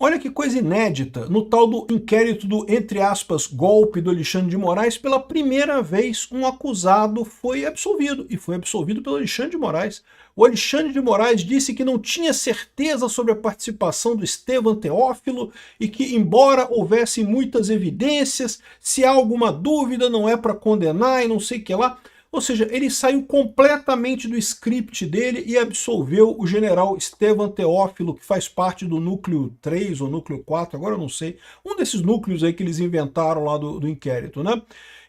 Olha que coisa inédita, no tal do inquérito do, entre aspas, golpe do Alexandre de Moraes, pela primeira vez um acusado foi absolvido, e foi absolvido pelo Alexandre de Moraes. O Alexandre de Moraes disse que não tinha certeza sobre a participação do Estevão Teófilo e que, embora houvesse muitas evidências, se há alguma dúvida não é para condenar e não sei o que lá. Ou seja, ele saiu completamente do script dele e absolveu o general Estevão Teófilo, que faz parte do núcleo 3 ou núcleo 4, agora eu não sei, um desses núcleos aí que eles inventaram lá do inquérito, né?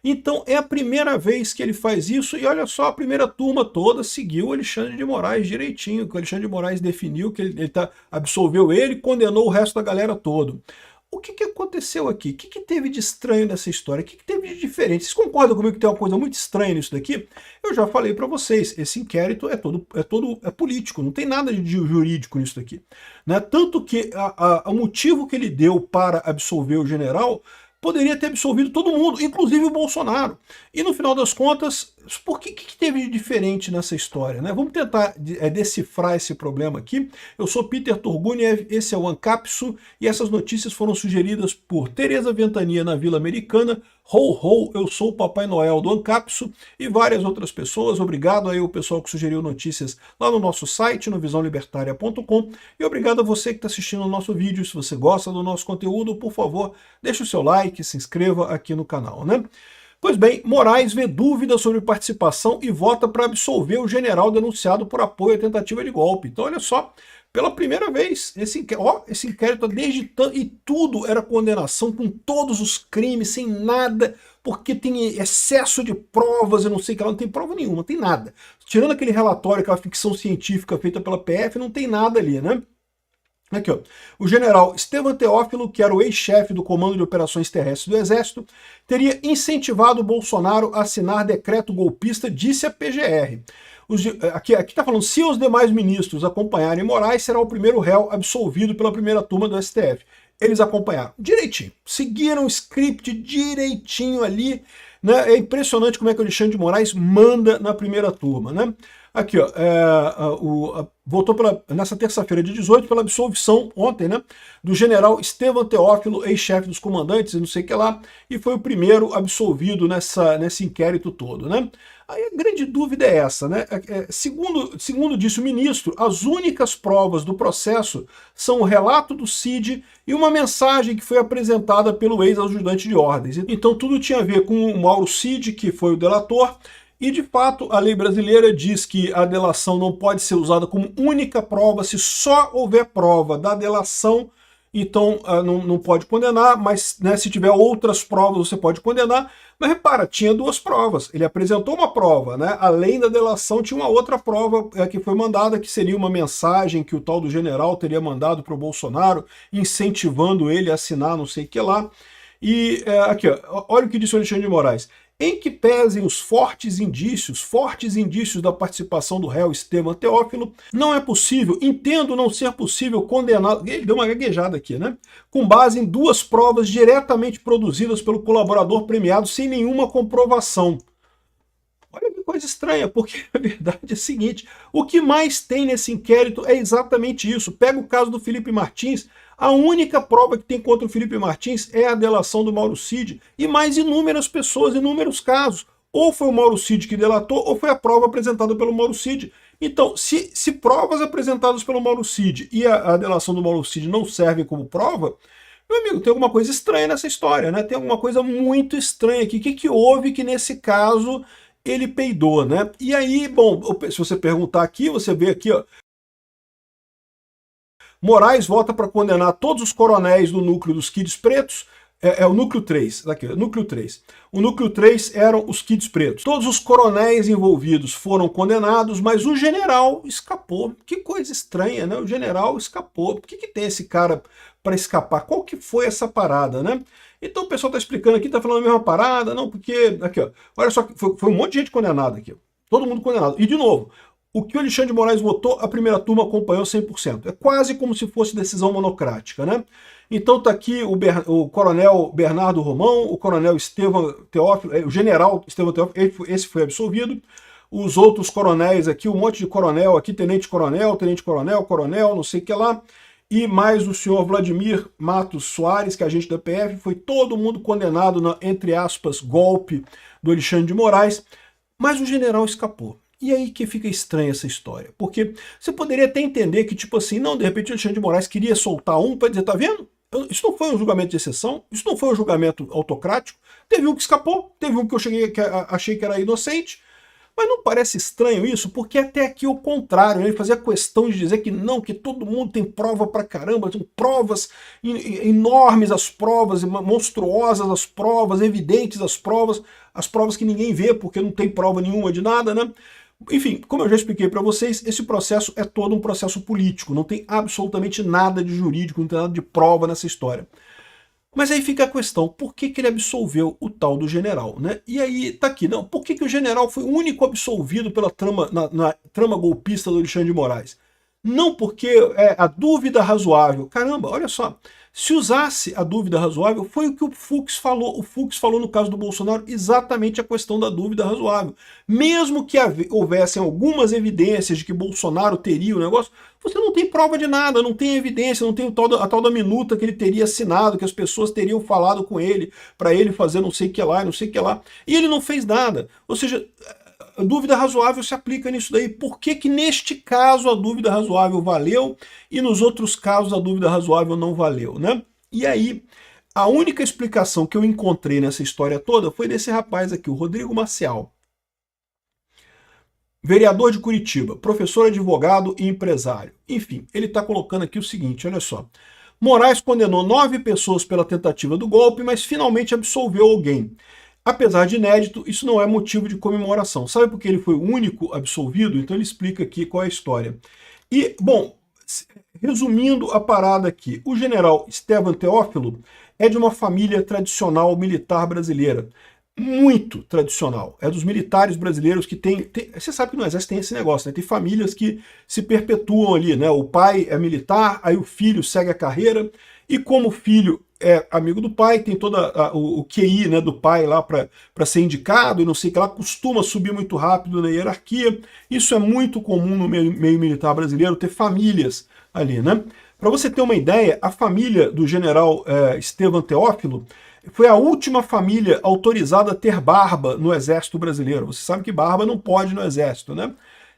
Então é a primeira vez que ele faz isso, e olha só, a primeira turma toda seguiu o Alexandre de Moraes direitinho, que o Alexandre de Moraes definiu que absolveu ele e condenou o resto da galera toda. O que aconteceu aqui? O que teve de estranho nessa história? O que teve de diferente? Vocês concordam comigo que tem uma coisa muito estranha nisso daqui? Eu já falei para vocês, esse inquérito é político, não tem nada de jurídico nisso daqui. Né? Tanto que o motivo que ele deu para absolver o general poderia ter absolvido todo mundo, inclusive o Bolsonaro. E no final das contas, por que teve de diferente nessa história? Né? Vamos tentar decifrar esse problema aqui. Eu sou Peter Turguniev, esse é o Ancapsu, e essas notícias foram sugeridas por Tereza Ventania na Vila Americana, eu sou o Papai Noel do Ancapsu, e várias outras pessoas. Obrigado aí ao pessoal que sugeriu notícias lá no nosso site, no visãolibertaria.com, e obrigado a você que está assistindo o nosso vídeo. Se você gosta do nosso conteúdo, por favor, deixe o seu like, se inscreva aqui no canal, né? Pois bem, Moraes vê dúvidas sobre participação e vota para absolver o general denunciado por apoio à tentativa de golpe. Então, olha só, pela primeira vez, esse inquérito e tudo era condenação, com todos os crimes, sem nada, porque tem excesso de provas, eu não sei o que lá, não tem prova nenhuma, não tem nada. Tirando aquele relatório, aquela ficção científica feita pela PF, não tem nada ali, né? Aqui, ó. O general Estevão Teófilo, que era o ex-chefe do Comando de Operações Terrestres do Exército, teria incentivado Bolsonaro a assinar decreto golpista, disse a PGR. Aqui está falando, se os demais ministros acompanharem Moraes, será o primeiro réu absolvido pela primeira turma do STF. Eles acompanharam direitinho, seguiram o script direitinho ali, né? É impressionante como é que o Alexandre de Moraes manda na primeira turma, né? Aqui, ó, voltou nessa terça-feira de 18 pela absolvição, ontem, né, do general Estevão Teófilo, ex-chefe dos comandantes e não sei o que lá, e foi o primeiro absolvido nesse inquérito todo, né? Aí a grande dúvida é essa, né? Segundo disse o ministro, as únicas provas do processo são o relato do Cid e uma mensagem que foi apresentada pelo ex-ajudante de ordens. Então tudo tinha a ver com o Mauro Cid, que foi o delator. E, de fato, a lei brasileira diz que a delação não pode ser usada como única prova. Se só houver prova da delação, então não pode condenar, mas, né, se tiver outras provas você pode condenar. Mas repara, tinha duas provas. Ele apresentou uma prova, né? Além da delação tinha uma outra prova que foi mandada, que seria uma mensagem que o tal do general teria mandado para o Bolsonaro, incentivando ele a assinar não sei o que lá. E aqui, ó, olha o que disse o Alexandre de Moraes. Em que pesem os fortes indícios da participação do réu Estevão Teófilo, não é possível, entendo não ser possível condená-lo, ele deu uma gaguejada aqui, né? Com base em duas provas diretamente produzidas pelo colaborador premiado sem nenhuma comprovação. Olha que coisa estranha, porque a verdade é a seguinte, o que mais tem nesse inquérito é exatamente isso. Pega o caso do Felipe Martins, a única prova que tem contra o Felipe Martins é a delação do Mauro Cid, e mais inúmeras pessoas, inúmeros casos. Ou foi o Mauro Cid que delatou, ou foi a prova apresentada pelo Mauro Cid. Então, se provas apresentadas pelo Mauro Cid e a delação do Mauro Cid não servem como prova, meu amigo, tem alguma coisa estranha nessa história, né? Tem alguma coisa muito estranha aqui. O que houve que nesse caso ele peidou, né? E aí, bom, se você perguntar aqui, você vê aqui, ó, Moraes vota para condenar todos os coronéis do núcleo dos Kids Pretos, é o núcleo 3, daqui, núcleo 3. O núcleo 3 eram os Kids Pretos. Todos os coronéis envolvidos foram condenados, mas o general escapou. Que coisa estranha, né? O general escapou. Por que tem esse cara para escapar? Qual que foi essa parada, né? Então o pessoal está explicando aqui, está falando a mesma parada, não, porque, aqui, ó, olha só, foi um monte de gente condenada aqui, ó, todo mundo condenado. E, de novo, o que o Alexandre de Moraes votou, a primeira turma acompanhou 100%. É quase como se fosse decisão monocrática, né? Então está aqui o coronel Bernardo Romão, o coronel Estevão Teófilo, o general Estevão Teófilo, esse foi absolvido. Os outros coronéis aqui, um monte de coronel aqui, tenente-coronel, coronel, não sei o que lá. e mais o senhor Vladimir Matos Soares, que é agente da PF, foi todo mundo condenado na, entre aspas, golpe do Alexandre de Moraes, mas o general escapou. E aí que fica estranha essa história, porque você poderia até entender que, tipo assim, não, de repente o Alexandre de Moraes queria soltar um para dizer, tá vendo? Isso não foi um julgamento de exceção, isso não foi um julgamento autocrático, teve um que escapou, teve um que eu achei que era inocente, mas não parece estranho isso? Porque até aqui o contrário, ele fazia questão de dizer que não, que todo mundo tem prova pra caramba, são provas enormes as provas, monstruosas as provas, evidentes as provas que ninguém vê porque não tem prova nenhuma de nada, né? Enfim, como eu já expliquei para vocês, esse processo é todo um processo político, não tem absolutamente nada de jurídico, não tem nada de prova nessa história. Mas aí fica a questão, por que ele absolveu o tal do general, né? E aí tá aqui, não, por que o general foi o único absolvido pela trama, na trama golpista do Alexandre de Moraes? Não porque a dúvida razoável, caramba, olha só, se usasse a dúvida razoável, foi o que o Fux falou no caso do Bolsonaro, exatamente a questão da dúvida razoável. Mesmo que houvessem algumas evidências de que Bolsonaro teria o negócio, você não tem prova de nada, não tem evidência, não tem a tal da minuta que ele teria assinado, que as pessoas teriam falado com ele, para ele fazer não sei o que lá, não sei o que lá. E ele não fez nada. Ou seja, a dúvida razoável se aplica nisso daí. Por que neste caso a dúvida razoável valeu e nos outros casos a dúvida razoável não valeu, né? E aí, a única explicação que eu encontrei nessa história toda foi desse rapaz aqui, o Rodrigo Maciel. Vereador de Curitiba, professor, advogado e empresário. Enfim, ele está colocando aqui o seguinte, olha só. Moraes condenou 9 pessoas pela tentativa do golpe, mas finalmente absolveu alguém. Apesar de inédito, isso não é motivo de comemoração. Sabe por que ele foi o único absolvido? Então ele explica aqui qual é a história. E, bom, resumindo a parada aqui, o general Estevam Teófilo é de uma família tradicional militar brasileira. Muito tradicional. É dos militares brasileiros que tem... Você sabe que no Exército tem esse negócio, né? Tem famílias que se perpetuam ali, né? O pai é militar, aí o filho segue a carreira, e como o filho é amigo do pai, tem todo o QI, né, do pai lá para ser indicado, e não sei o que lá, costuma subir muito rápido na hierarquia. Isso é muito comum no meio militar brasileiro, ter famílias ali, né? Para você ter uma ideia, a família do general Estevam Teófilo foi a última família autorizada a ter barba no Exército Brasileiro. Você sabe que barba não pode no Exército, né?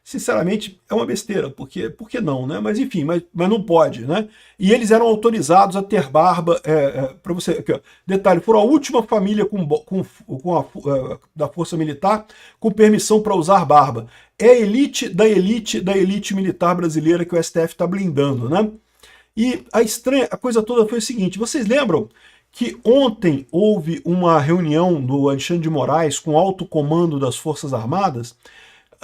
Sinceramente, é uma besteira, por que não, né? Mas enfim, mas não pode, né? E eles eram autorizados a ter barba, para você, aqui, ó, detalhe, foram a última família da Força Militar com permissão para usar barba. É a elite da elite da elite militar brasileira que o STF está blindando, né? E a coisa toda foi o seguinte, vocês lembram que ontem houve uma reunião do Alexandre de Moraes com o alto comando das Forças Armadas?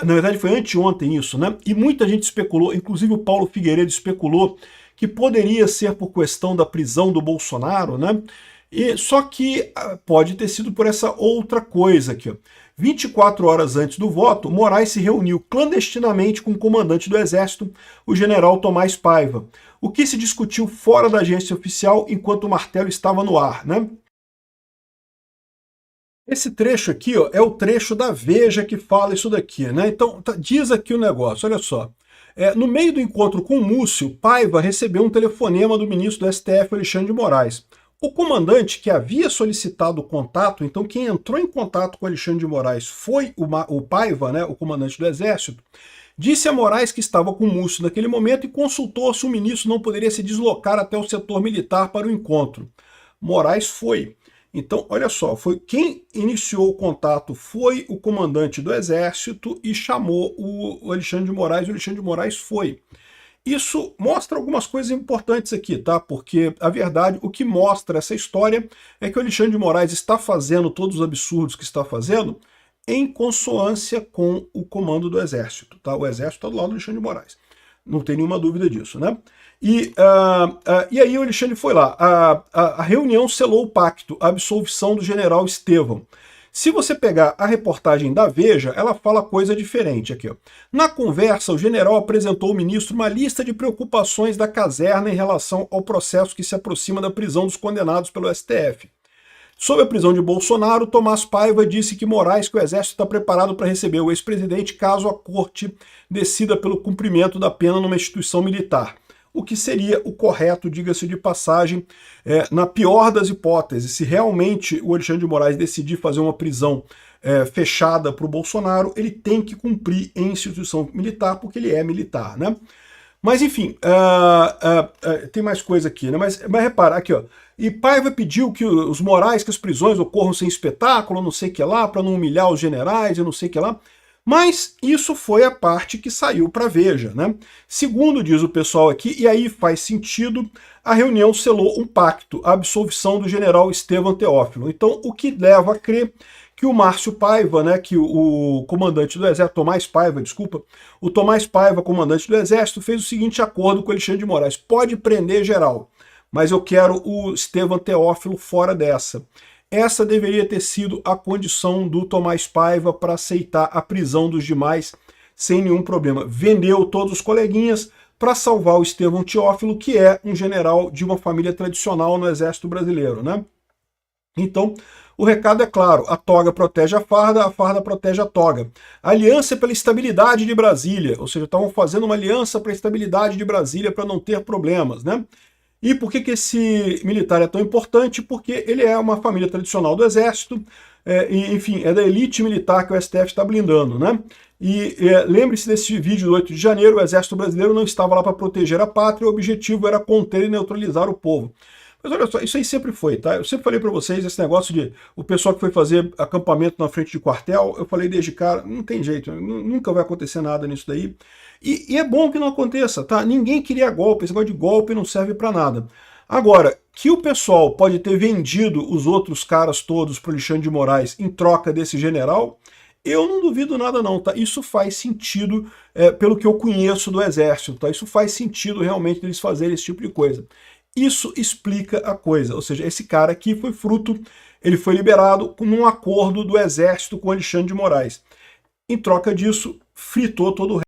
Na verdade foi anteontem isso, né? E muita gente especulou, inclusive o Paulo Figueiredo especulou que poderia ser por questão da prisão do Bolsonaro, né? E só que pode ter sido por essa outra coisa aqui, ó. 24 horas antes do voto, Moraes se reuniu clandestinamente com o comandante do Exército, o general Tomás Paiva, o que se discutiu fora da agência oficial enquanto o martelo estava no ar, né? Esse trecho aqui, ó, é o trecho da Veja que fala isso daqui, né? Então, diz aqui o negócio, olha só. No meio do encontro com o Múcio, Paiva recebeu um telefonema do ministro do STF, Alexandre de Moraes. O comandante que havia solicitado o contato, então quem entrou em contato com Alexandre de Moraes foi o Paiva, né, o comandante do Exército, disse a Moraes que estava com o Múcio naquele momento e consultou se o ministro não poderia se deslocar até o setor militar para o encontro. Moraes foi. Então, olha só, quem iniciou o contato foi o comandante do Exército e chamou o Alexandre de Moraes, e o Alexandre de Moraes foi. Isso mostra algumas coisas importantes aqui, tá? Porque, a verdade, o que mostra essa história é que o Alexandre de Moraes está fazendo todos os absurdos que está fazendo em consonância com o comando do Exército, tá? O Exército está do lado do Alexandre de Moraes. Não tem nenhuma dúvida disso, né? E aí o Alexandre foi lá. A reunião selou o pacto, a absolvição do general Estevão. Se você pegar a reportagem da Veja, ela fala coisa diferente aqui, ó. Na conversa, o general apresentou ao ministro uma lista de preocupações da caserna em relação ao processo que se aproxima da prisão dos condenados pelo STF. Sobre a prisão de Bolsonaro, Tomás Paiva disse que Moraes, que o Exército está preparado para receber o ex-presidente caso a corte decida pelo cumprimento da pena numa instituição militar. o que seria o correto, diga-se de passagem, na pior das hipóteses, se realmente o Alexandre de Moraes decidir fazer uma prisão fechada para o Bolsonaro, ele tem que cumprir em instituição militar, porque ele é militar, né? Mas enfim, tem mais coisa aqui, né? Mas repara, aqui ó, e Paiva pediu que os Moraes, que as prisões ocorram sem espetáculo, não sei o que lá, para não humilhar os generais e não sei o que lá. Mas isso foi a parte que saiu para a Veja, né? Segundo diz o pessoal aqui, e aí faz sentido, a reunião selou um pacto, a absolvição do general Estevão Teófilo. Então, o que leva a crer que o Márcio Paiva, né, que o comandante do Exército, Tomás Paiva, desculpa, o Tomás Paiva, comandante do Exército, fez o seguinte acordo com o Alexandre de Moraes: pode prender geral, mas eu quero o Estevão Teófilo fora dessa. Essa deveria ter sido a condição do Tomás Paiva para aceitar a prisão dos demais sem nenhum problema. Vendeu todos os coleguinhas para salvar o Estevão Teófilo, que é um general de uma família tradicional no Exército Brasileiro, né? Então, o recado é claro: a toga protege a farda protege a toga. A aliança é pela estabilidade de Brasília, ou seja, estavam fazendo uma aliança para a estabilidade de Brasília para não ter problemas, né? E por que esse militar é tão importante? Porque ele é uma família tradicional do Exército, enfim, é da elite militar que o STF está blindando, né? E lembre-se desse vídeo do 8 de janeiro, o Exército Brasileiro não estava lá para proteger a pátria, o objetivo era conter e neutralizar o povo. Mas olha só, isso aí sempre foi, tá? Eu sempre falei para vocês esse negócio de o pessoal que foi fazer acampamento na frente de quartel, eu falei desde cara, não tem jeito, nunca vai acontecer nada nisso daí. E é bom que não aconteça, tá? Ninguém queria golpe, esse negócio de golpe não serve para nada. Agora, que o pessoal pode ter vendido os outros caras todos para Alexandre de Moraes em troca desse general, eu não duvido nada não, tá? Isso faz sentido pelo que eu conheço do Exército, tá? Isso faz sentido realmente deles fazerem esse tipo de coisa. Isso explica a coisa, ou seja, esse cara aqui foi fruto, ele foi liberado com um acordo do Exército com Alexandre de Moraes. Em troca disso, fritou todo o